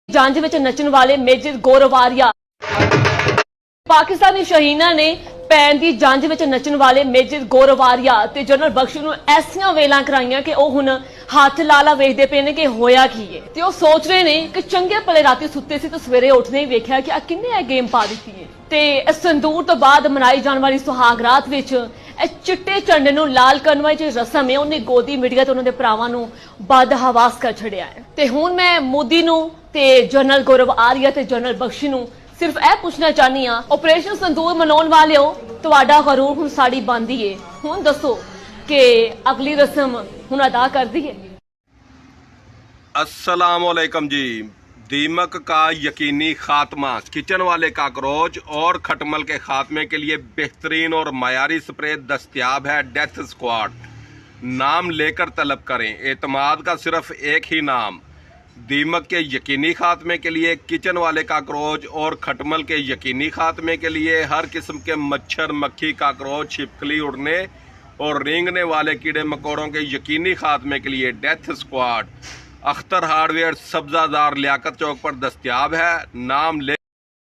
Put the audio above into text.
जंज विच नचण वाले मेजर गौरव आर्या। पाकिस्तानी शहीना ने पैन की जंज विच नचण वाले मेजर गौरव आर्या ते जनरल बख्श नूं ऐसियां वेलां कराईयां कि ਉਹ ਹੁਣ हथ लाला वेखदे पे ने कि होया की है ते ਉਹ सोच रहे ने कि चंगे भले राती सुत्ते सी तो सवेरे उठदे ही वेख्या कि किन्ने गेम पा दित्ती है ते संदूर तो बाद मनाई जाने वाली सुहाग रात विच चिट्टे झंडे नूं लाल करन वाली रस्म है उन्हें गोदी मीडिया ते उन्हां दे भरावां नूं बदहवास कर छड़िया है। ते हुण मैं मोदी नूं ते जनरल गौरव आर्या ते जनरल बख्श नूं सिर्फ यह पूछना चाहनी हाँ, ऑपरेशन संदूर मनाने वाले हो तुहाडा गरूर हुण साड़ी बनदी है, हुण दसो कि अगली रस्म हुण अदा कर दी है। अस्सलामुअलैकुम जी। दीमक का यकीनी खात्मा, किचन वाले काकरोच और खटमल के खात्मे के लिए बेहतरीन और मयारी स्प्रे दस्तयाब है डेथ स्क्वाड। नाम लेकर तलब करें, एतमाद का सिर्फ एक ही नाम। दीमक के यकीनी खात्मे के लिए, किचन वाले काकरोच और खटमल के यकीनी खात्मे के लिए, हर किस्म के मच्छर मक्खी काकरोच छिपकली उड़ने और रेंगने वाले कीड़े मकोड़ों के यकीनी खात्मे के लिए डेथ स्क्वाड अख्तर हार्डवेयर सब्जादार लियाकत चौक पर दस्तयाब है। नाम ले